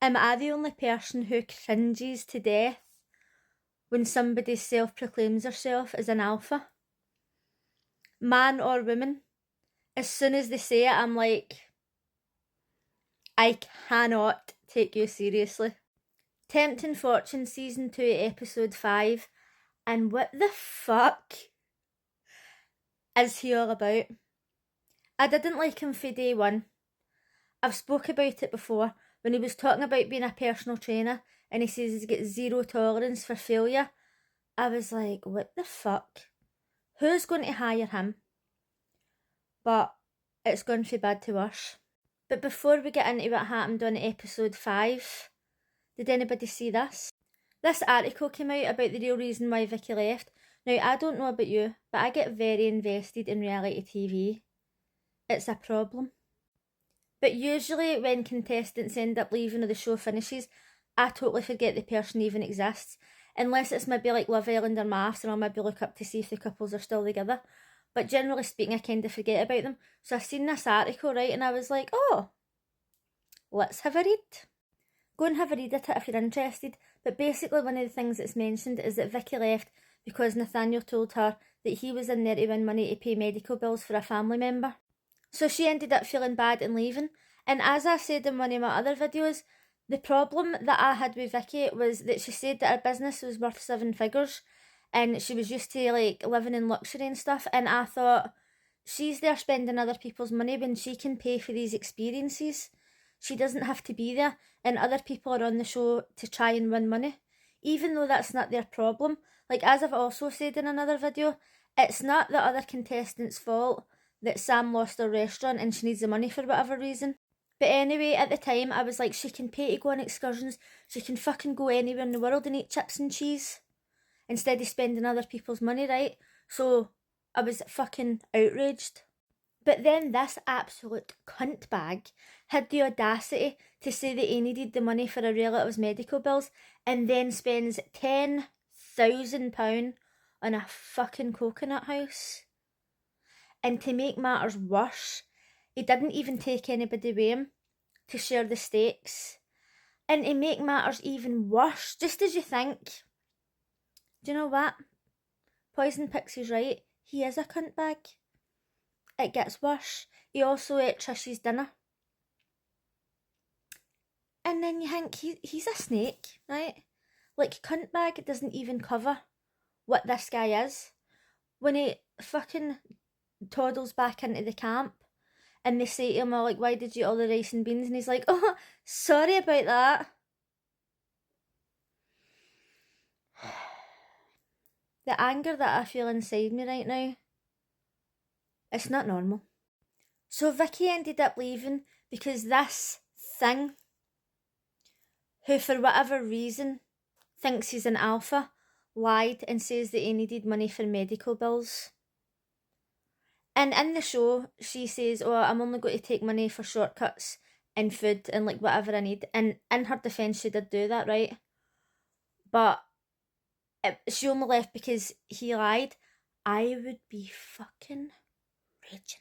Am I the only person who cringes to death when somebody self-proclaims herself as an alpha? Man or woman, as soon as they say it, I'm like, I cannot take you seriously. Tempting Fortune Season 2 Episode 5, and what the fuck is he all about? I didn't like him for day one. I've spoke about it before, when he was talking about being a personal trainer and he says he's got zero tolerance for failure. I was like, what the fuck? Who's going to hire him? But it's gone from bad to worse. But before we get into what happened on episode 5, did anybody see this? This article came out about the real reason why Vicky left. Now, I don't know about you, but I get very invested in reality TV. It's a problem. But usually when contestants end up leaving or the show finishes, I totally forget the person even exists. Unless it's maybe like Love Island or Maths, and I'll maybe look up to see if the couples are still together. But generally speaking, I kind of forget about them. So I seen this article, right, and I was like, oh, let's have a read. Go and have a read at it if you're interested. But basically one of the things that's mentioned is that Vicky left because Nathaniel told her that he was in there to win money to pay medical bills for a family member. So she ended up feeling bad and leaving. And as I said in one of my other videos, the problem that I had with Vicky was that she said that her business was worth 7 figures and she was used to like living in luxury and stuff, and I thought, she's there spending other people's money when she can pay for these experiences. She doesn't have to be there, and other people are on the show to try and win money, even though that's not their problem. Like, as I've also said in another video, it's not the other contestants' fault that Sam lost her restaurant and she needs the money for whatever reason. But anyway, at the time, I was like, she can pay to go on excursions, she can fucking go anywhere in the world and eat chips and cheese, instead of spending other people's money, right? So, I was fucking outraged. But then this absolute cunt bag had the audacity to say that he needed the money for a relative's medical bills and then spends £10,000 on a fucking coconut house. And to make matters worse, he didn't even take anybody with him to share the stakes. And to make matters even worse, just as you think, do you know what? Poison Pixie's right, he is a cunt bag. It gets worse. He also ate Trish's dinner. And then you think, he's a snake, right? Like, cunt bag doesn't even cover what this guy is. When he fucking toddles back into the camp and they say to him, oh, like, why did you eat all the rice and beans? And he's like, oh, sorry about that. The anger that I feel inside me right now, it's not normal. So Vicky ended up leaving because this thing, who for whatever reason thinks he's an alpha, lied and says that he needed money for medical bills. And in the show, she says, oh, I'm only going to take money for shortcuts and food and like whatever I need. And in her defence, she did do that, right? But she only left because he lied. I would be fucking raging.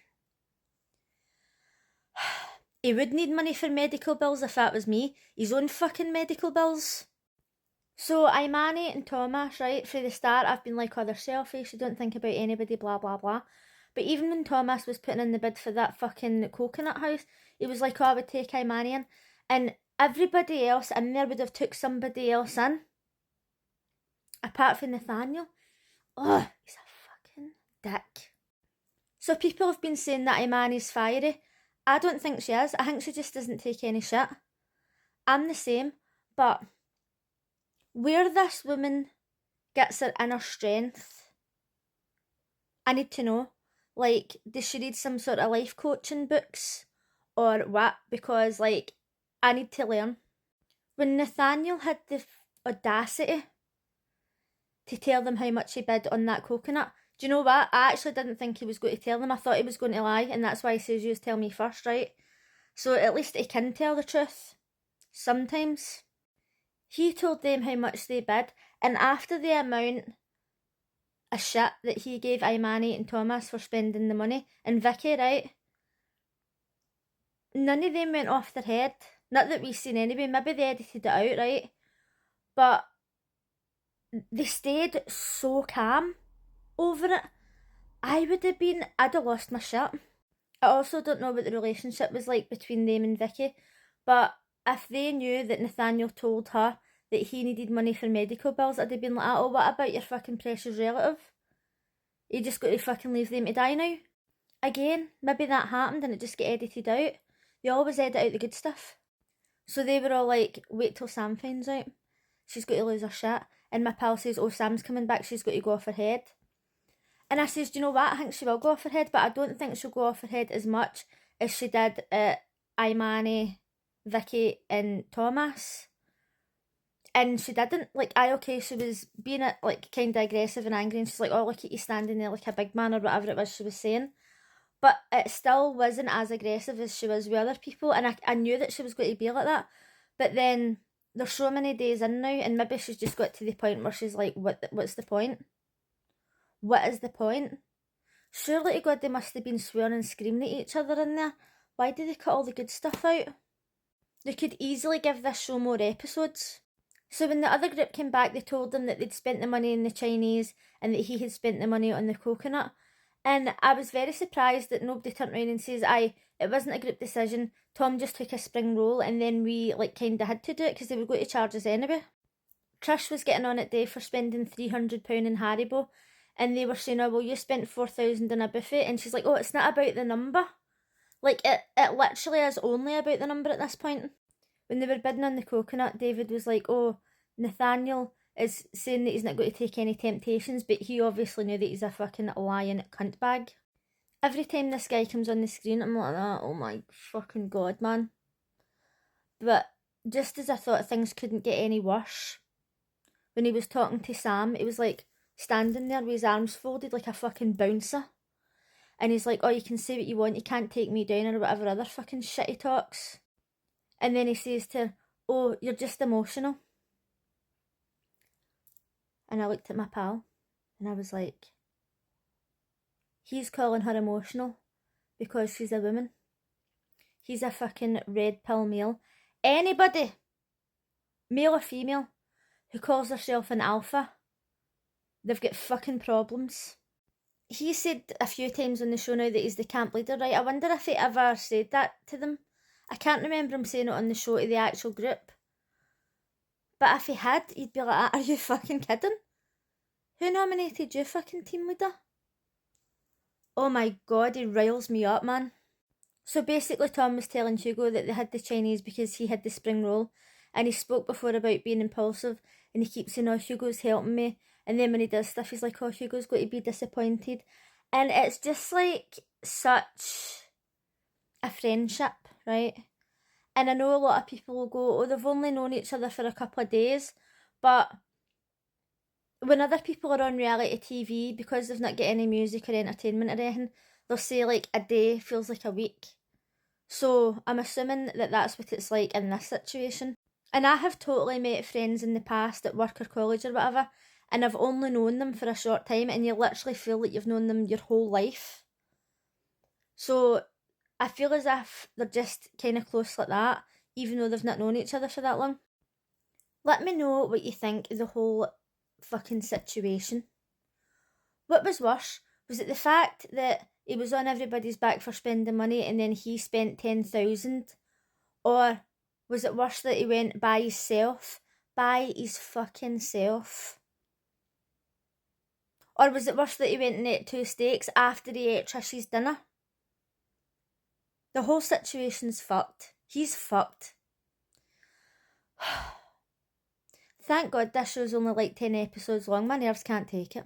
He would need money for medical bills if that was me. His own fucking medical bills. So Imani and Thomas, right, from the start, I've been like, oh, they're selfish, they don't think about anybody, blah, blah, blah. But even when Thomas was putting in the bid for that fucking coconut house, he was like, oh, I would take Imani in. And everybody else in there would have took somebody else in. Apart from Nathaniel. Oh, he's a fucking dick. So people have been saying that Imani's fiery. I don't think she is. I think she just doesn't take any shit. I'm the same, but where this woman gets her inner strength, I need to know. Like, does she read some sort of life coaching books or what? Because, like, I need to learn. When Nathaniel had the audacity to tell them how much he bid on that coconut, do you know what? I actually didn't think he was going to tell them. I thought he was going to lie, and that's why he says, you tell me first, right? So at least he can tell the truth. Sometimes. He told them how much they bid, and after the amount of shit that he gave Imani and Thomas for spending the money, and Vicky, right? None of them went off their head. Not that we've seen anyway, maybe they edited it out, right? But they stayed so calm over it. I'd have lost my shit. I also don't know what the relationship was like between them and Vicky, but if they knew that Nathaniel told her that he needed money for medical bills, I'd have been like, oh, what about your fucking precious relative? You just got to fucking leave them to die now. Again, maybe that happened and it just got edited out. They always edit out the good stuff. So they were all like, wait till Sam finds out. She's got to lose her shit. And my pal says, oh, Sam's coming back, she's got to go off her head. And I says, do you know what? I think she will go off her head, but I don't think she'll go off her head as much as she did at Imani, Vicky and Thomas. And she didn't. Like, she was being like kind of aggressive and angry, and she's like, oh, look at you standing there like a big man or whatever it was she was saying. But it still wasn't as aggressive as she was with other people, and I knew that she was going to be like that. But then there's so many days in now, and maybe she's just got to the point where she's like, what's the point? What is the point? Surely to God they must have been swearing and screaming at each other in there. Why did they cut all the good stuff out? They could easily give this show more episodes. So when the other group came back, they told them that they'd spent the money in the Chinese and that he had spent the money on the coconut. And I was very surprised that nobody turned around and says, aye, it wasn't a group decision. Tom just took a spring roll and then we kind of had to do it because they were going to charge us anyway. Trish was getting on at Dave for spending £300 in Haribo. And they were saying, oh, well, you spent 4,000 on a buffet. And she's like, oh, it's not about the number. Like, it literally is only about the number at this point. When they were bidding on the coconut, David was like, oh, Nathaniel is saying that he's not going to take any temptations, but he obviously knew that he's a fucking lying cunt bag. Every time this guy comes on the screen, I'm like, oh my fucking God, man. But just as I thought things couldn't get any worse, when he was talking to Sam, it was like, standing there with his arms folded like a fucking bouncer. And he's like, oh, you can say what you want, you can't take me down, or whatever other fucking shit he talks. And then he says to her, oh, you're just emotional. And I looked at my pal, and I was like, he's calling her emotional because she's a woman. He's a fucking red pill male. Anybody, male or female, who calls herself an alpha, they've got fucking problems. He said a few times on the show now that he's the camp leader, right? I wonder if he ever said that to them. I can't remember him saying it on the show to the actual group. But if he had, he'd be like, are you fucking kidding? Who nominated you fucking team leader? Oh my God, he riles me up, man. So basically Tom was telling Hugo that they had the Chinese because he had the spring roll. And he spoke before about being impulsive. And he keeps saying, oh, Hugo's helping me. And then when he does stuff, he's like, oh, Hugo's going to be disappointed. And it's just like such a friendship, right? And I know a lot of people will go, oh, they've only known each other for a couple of days. But when other people are on reality TV, because they've not got any music or entertainment or anything, they'll say like a day feels like a week. So I'm assuming that that's what it's like in this situation. And I have totally met friends in the past at work or college or whatever, and I've only known them for a short time, and you literally feel like you've known them your whole life. So I feel as if they're just kind of close like that, even though they've not known each other for that long. Let me know what you think of the whole fucking situation. What was worse? Was it the fact that he was on everybody's back for spending money and then he spent 10,000? Or was it worse that he went by himself? By his fucking self? Or was it worse that he went and ate 2 steaks after he ate Trish's dinner? The whole situation's fucked. He's fucked. Thank God this show's only like 10 episodes long. My nerves can't take it.